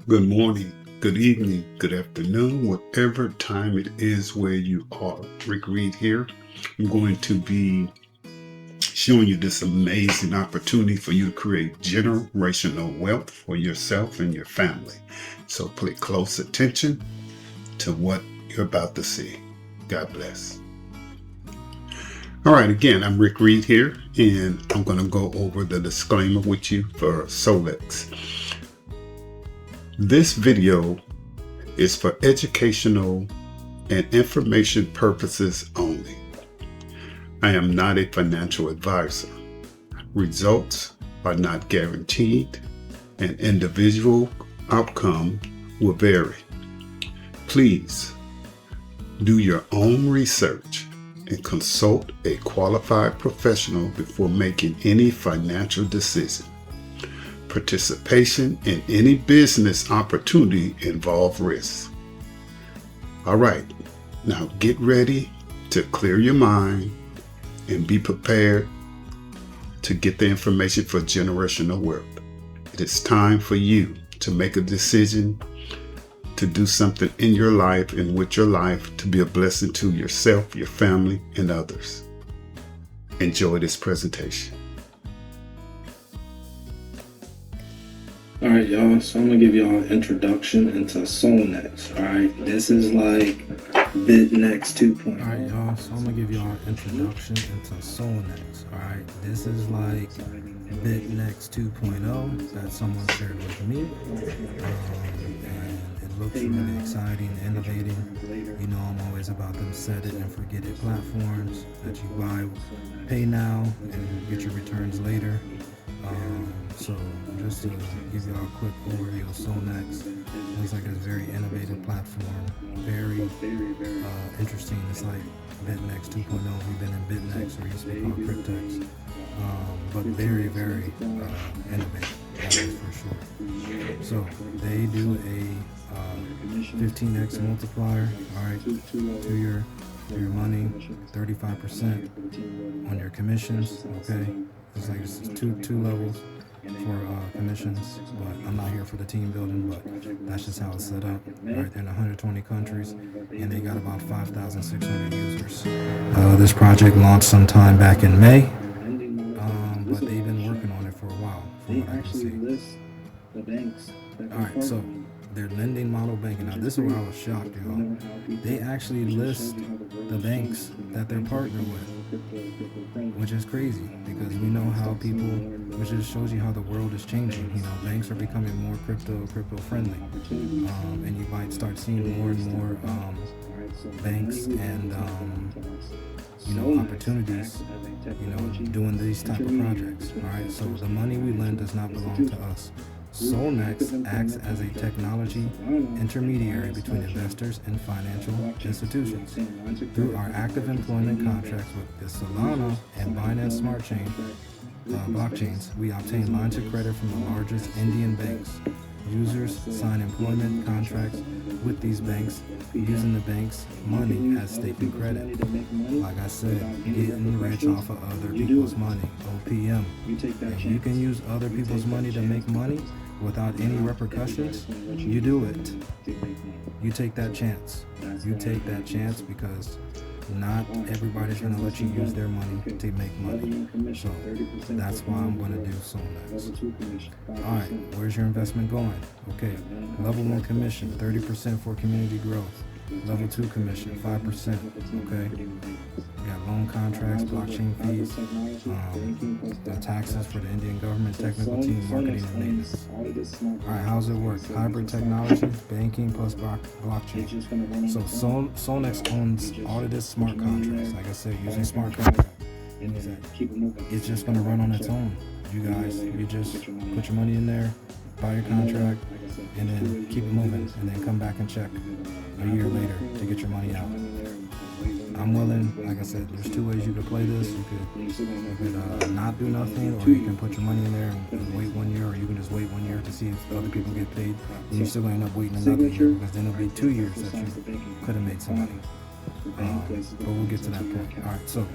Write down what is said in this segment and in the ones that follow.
Good morning, good evening, good afternoon, whatever time it is where you are. Rick Reed here. I'm going to be showing you this amazing opportunity for you to create generational wealth for yourself and your family. So pay close attention to what you're about to see. God bless. All right, again, I'm Rick Reed here, and I'm going to go over the disclaimer with you for Solnex. This video is for educational and information purposes only. I am not a financial advisor. Results are not guaranteed, and individual outcome will vary. Please do your own research and consult a qualified professional before making any financial decision. Participation in any business opportunity involves risk. All right, now get ready to clear your mind and be prepared to get the information for generational wealth. It is time for you to make a decision to do something in your life and with your life to be a blessing to yourself, your family, and others. Enjoy this presentation. Alright y'all, so I'm going to give y'all an introduction into Solnex, alright? This is like BitNex 2.0. Alright y'all, so I'm going to give y'all an introduction into Solnex, alright? This is like BitNex 2.0 that someone shared with me, and it looks really exciting, innovating. You know, I'm always about them set it and forget it platforms that you buy, pay now, and get your returns later. So just to give you all a quick overview of Solnex, it looks like it's a very innovative platform, very interesting. It's like BitNex 2.0. We've been in BitNex, or used to be called Cryptex, but very, very innovative, that is for sure. So they do a 15x multiplier, all right, to your money, 35% on your commissions. Okay, it's like it's two levels for commissions, but I'm not here for the team building, but that's just how it's set up. Right, they're in 120 countries, and they got about 5,600 users. This project launched sometime back in May, but they've been working on it for a while, from what I can see. All right, so their lending model banking. Now this is where I was shocked, y'all. They actually list the banks that they're partnered with, which is crazy, because we know how people, which just shows you how the world is changing. You know, banks are becoming more crypto friendly, and you might start seeing more and more banks and you know, opportunities, you know, doing these type of projects. All right, so the money we lend does not belong to us. Solnex acts as a technology intermediary between investors and financial institutions. Through our active employment contracts with the Solana and Binance Smart Chain blockchains, we obtain lines of credit from the largest Indian banks. Users sign employment contracts with these banks using the bank's money as staking credit. Like I said, getting rich off of other people's money, OPM. If you can use other people's money to make money without any repercussions, you do it. You take that chance. You take that chance, because not everybody's going to let you use their money to make money. So that's why I'm going to do Solnex. Alright, where's your investment going? Okay, level 1 commission, 30% for community growth. Level 2 commission, 5%. Okay, we got loan contracts, blockchain fees, the taxes for the Indian government, technical team, marketing, and maintenance. Alright, how's it work? Hybrid technology, banking plus blockchain. So Solnex owns all of this smart contracts. Like I said, using smart contracts, it's just going to run on its own. You guys, you just put your money in there, buy your contract, and then keep it moving, and then come back and check a year later to get your money out. I'm willing, like I said, there's two ways you could play this. You could not do nothing, or you can put your money in there and wait 1 year, or you can just wait 1 year to see if other people get paid, and you're still going to end up waiting another year, because then it'll be 2 years that you could have made some money. But we'll get to that point. All right, so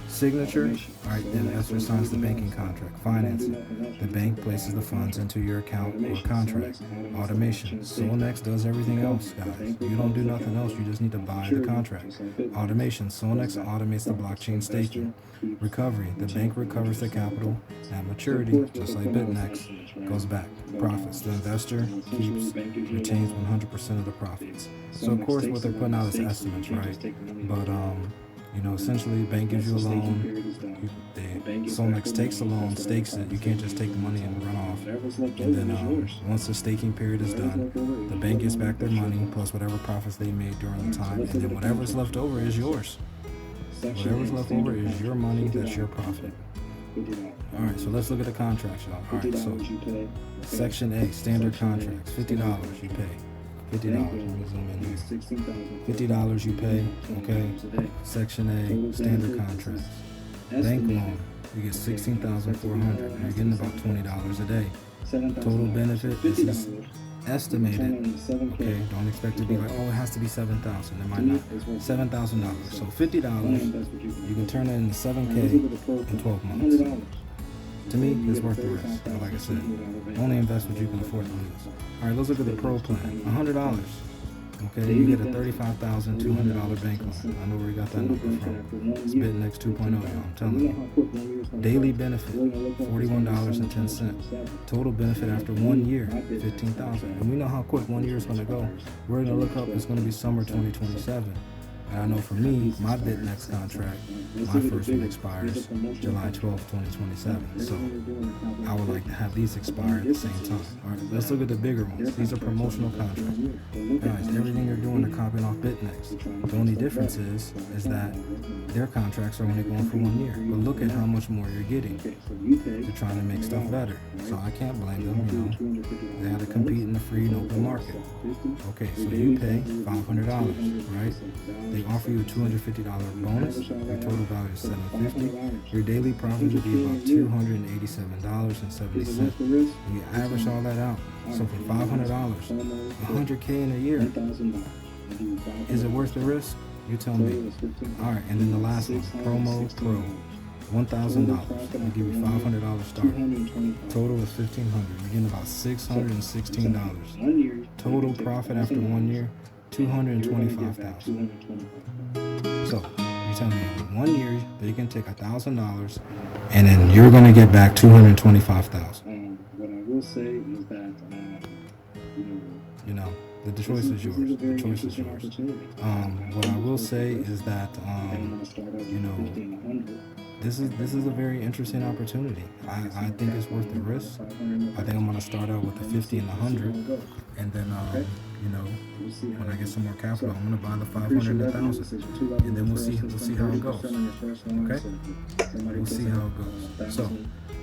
signature. All right, the investor signs the banking contract. Financing. The bank places the funds into your account or contract. Automation. Solnex does everything else, guys. You don't do nothing else. You just need to buy the contract. Automation. Solnex automates the blockchain staking. Recovery. The bank recovers the capital at maturity, just like BitNex, goes back. Profits. The investor retains 100% of the profits. So of course what they're putting out is estimates, right? But essentially bank gives you a loan, Solnex takes the loan, stakes it. You can't just take the money and run off. And then once the staking period is done, the bank gets back their money plus whatever profits they made during the time, and then whatever's left over is yours. Whatever's left over is your money, that's your profit. Alright, so let's look at the contracts, y'all. Alright, so Section A, standard contracts, $50 you pay. $50, let me zoom in here. $50 you pay, okay? Section A, standard contracts. Bank loan, you get $16,400. You're getting about $20 a day. Total benefit, this is estimated, okay? Don't expect to be like, oh, it has to be $7,000. It might not. $7,000. So $50, you can turn it into $7K in 12 months. To me, it's worth the risk. But like I said, only invest what you can afford to lose. All right, let's look at the pro plan. $100. Okay, you get a $35,200 bank loan. I know where you got that number from. It's BitNex 2.0, y'all. I'm telling you. Daily benefit, $41.10. Total benefit after 1 year, $15,000. And we know how quick 1 year is going to go. We're going to look up. It's going to be summer 2027. And I know for me, my BitNex contract, my first one expires July 12, 2027. So I would like to have these expire at the same time. All right, let's look at the bigger ones. These are promotional contracts. Guys, everything you're doing are copying off BitNex. The only difference is that their contracts are only going for 1 year. But look at how much more you're getting. They're trying to make stuff better. So I can't blame them, They have to compete in the free and open market. Okay, so you pay $500, right? They offer you a $250 bonus. Your total value is $750. Your daily profit would be about $287.70. And you average all that out. So for $500, $100K in a year, is it worth the risk? You tell me. All right, and then the last one, Promo Pro. $1,000. They give you $500 start. Total is $1,500. You're getting about $616. Total profit after 1 year, $225,000. So you're telling me in 1 year they can take $1,000, and then you're going to get back $225,000. What I will say is that the choice is yours. The choice is yours. What I will say is that this is a very interesting opportunity. I think it's worth the risk. I think I'm going to start out with the 50 and the 100, and then when I get some more capital, I'm going to buy the 500 and the 1,000, and then we'll see how it goes. Okay, we'll see how it goes. So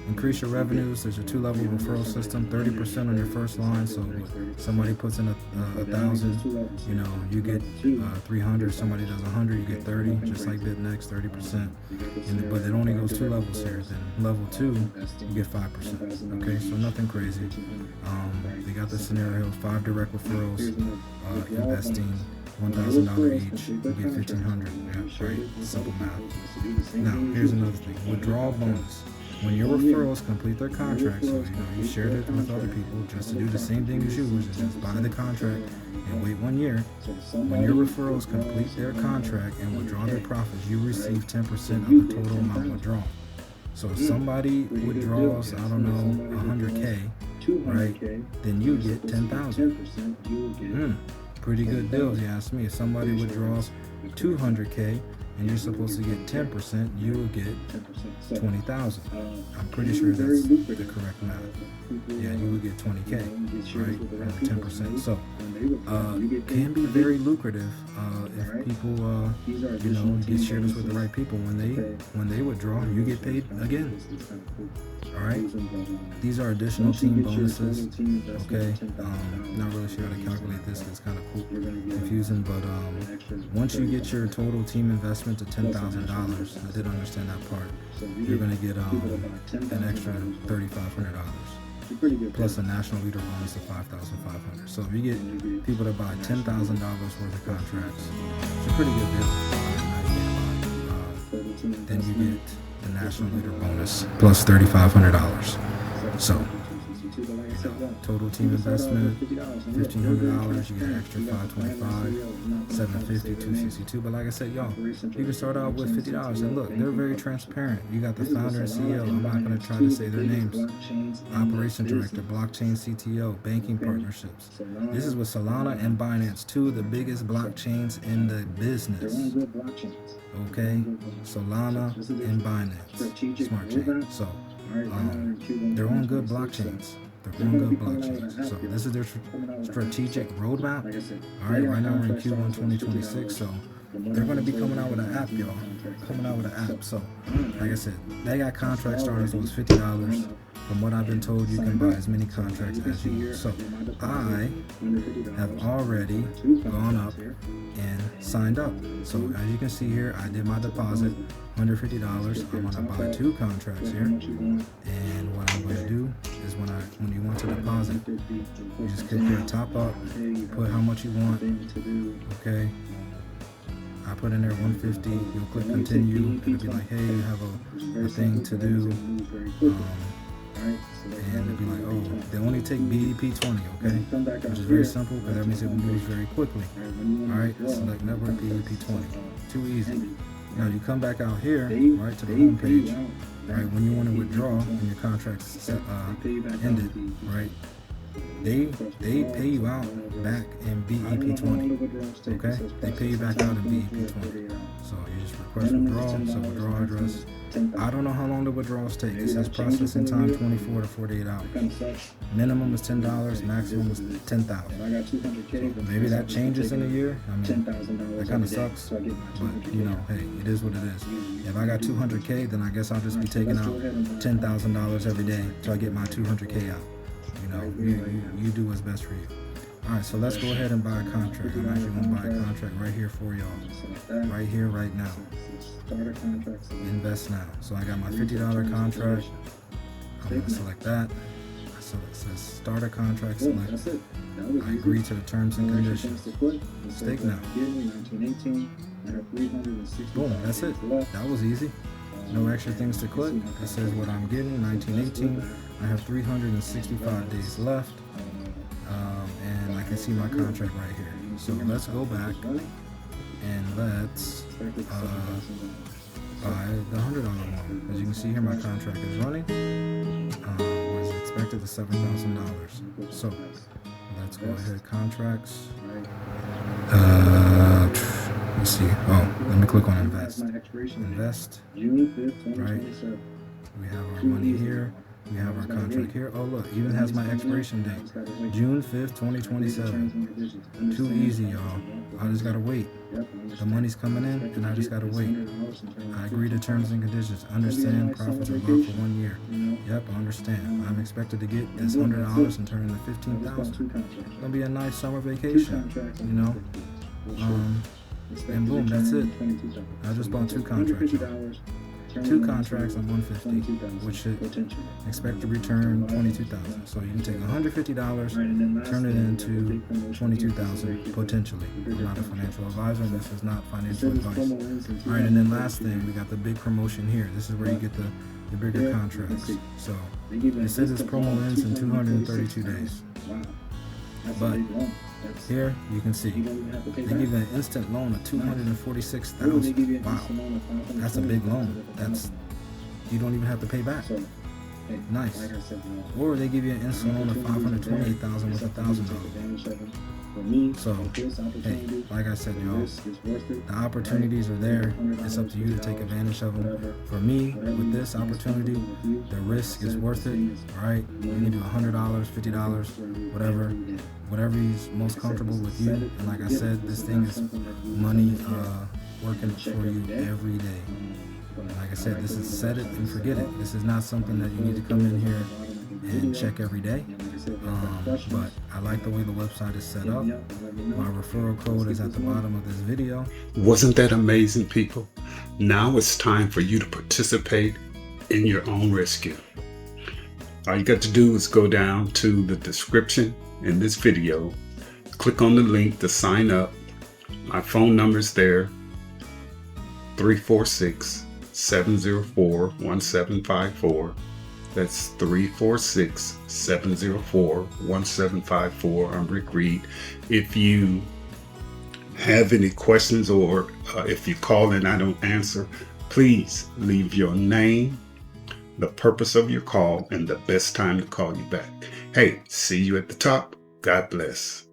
increase your revenues. There's a 2-level referral system, 30% on your first line. So if somebody puts in 1,000, you get 300. Somebody does 100, you get 30, just like BitNex, 30%. But it only goes 2 levels here. Then level 2, you get 5%. Okay, so nothing crazy. They got the scenario: 5 direct referrals, investing $1,000 each, you get $1,500. Yeah, right. Simple math. Now here's another thing: withdrawal bonus. When your referrals complete their contract, so you shared it with other people just to do the same thing as you, which is just buy the contract and wait 1 year. When your referrals complete their contract and withdraw their profits, you receive 10% of the total amount withdrawn. So if somebody withdraws, I don't know, 100K, right, then you get 10,000. Pretty good deal, if you ask me. If somebody withdraws 200K, and you're supposed to get 10%, you will get 20,000. I'm pretty sure that's the correct math. Yeah, you will get 20K, right? 10%. So, can be very lucrative if people, get shared this with the right people. When they withdraw, you get paid again. All right. These are additional team bonuses. Okay. Not really sure how to calculate this. It's kind of confusing, but once you get your total team investment to $10,000, I did understand that part. You're gonna get an extra $3,500. plus a national leader bonus of $5,500. So if you get people to buy $10,000 worth of contracts, it's a pretty good deal. Then you get the national leader bonus plus $3,500. So total team investment $1,500. You get an extra $525, $750, $262. But like I said, y'all, you can start out with $50. And look, they're very transparent. You got the founder and CEO. I'm not going to try to say their names. Operation director, blockchain CTO, banking partnerships. This is with Solana and Binance, two of the biggest blockchains in the business. Okay, Solana and Binance, smart chain. So they're on good blockchains. So this is their strategic roadmap. All right, right now we're in Q1 2026. So they're going to be coming out with an app, y'all. So like I said, they got contract starters. It was $50. From what I've been told, you can buy as many contracts as you want. So I have already gone up and signed up. So as you can see here, I did my deposit, $150. I'm gonna buy 2 contracts here. And what I'm gonna do is when you want to deposit, you just click here, top up, put how much you want. Okay. I put in there 150. You'll click continue. It'll be like, hey, you have a thing to do. And it'll be like, oh, they only take BEP20, okay? Which is very simple because that means it moves very quickly. Alright, select network BEP20. Too easy. Now you come back out here, right, to the home page, right, when you want to withdraw and your contract's ended, right, they pay you out back in BEP20, okay? They pay you back out in BEP20. So you just request withdrawal, so withdrawal address. I don't know how long the withdrawals take. It says processing time 24 to 48 hours. Minimum is $10, maximum is $10,000. So maybe that changes in a year. I mean, that kind of sucks, but you know, hey, it is what it is. If I got 200K, then I guess I'll just be taking out $10,000 every day till I get my 200K out. You know, you do what's best for you. Alright, so let's go ahead and buy a contract. I'm actually going to buy a contract right here for y'all. Right here, right now. Invest now. So I got my $50 contract. I'm going to select that. So it says start a contract, select. I agree to the terms and conditions. Stake now. Boom, that's it. That was easy. No extra things to click. It says what I'm getting, 1918. I have 365 days left. And I can see my contract right here. So let's go back and let's buy the $100 one. As you can see here, my contract is running. Was expected to $7,000. So let's go ahead, contracts. Let's see. Oh, let me click on invest. Invest. Right. We have our money here. We have our contract here. Oh look, even has my expiration date. June 5th, 2027. Too easy, y'all. I just gotta wait. The money's coming in and I just gotta wait. I agree to terms and conditions. Understand profits are locked for 1 year. Yep, I understand. I'm expected to get this $100 and turn into $15,000. Gonna be a nice summer vacation, you know? And boom, that's it. I just bought 2 contracts. 2 contracts on 150, which should expect to return $22,000. So you can take $150, turn it into $22,000 potentially. I'm not a financial advisor, and this is not financial advice. All right, and then last thing, we got the big promotion here. This is where you get the bigger contracts. So it says this promo ends in 232 days. But here you can see they give you an instant loan of $246,000. Wow, that's a big loan. That's, you don't even have to pay back. Nice. Or they give you an instant loan of $528,000 with $1,000. So, hey, like I said, y'all, the opportunities are there. It's up to you to take advantage of them. For me, with this opportunity, the risk is worth it. All right, you can do $100, $50, whatever is most comfortable with you. And like I said, this thing is money working for you every day. And like I said, this is set it and forget it. This is not something that you need to come in here and check every day. But I like the way the website is set up. My referral code is at the bottom of this video. Wasn't that amazing, people? Now it's time for you to participate in your own rescue. All you got to do is go down to the description in this video, click on the link to sign up. My phone number's there, 346-704-1754. That's 346-704-1754. I'm Rick Reed. If you have any questions, or if you call and I don't answer, please leave your name, the purpose of your call, and the best time to call you back. Hey, see you at the top. God bless.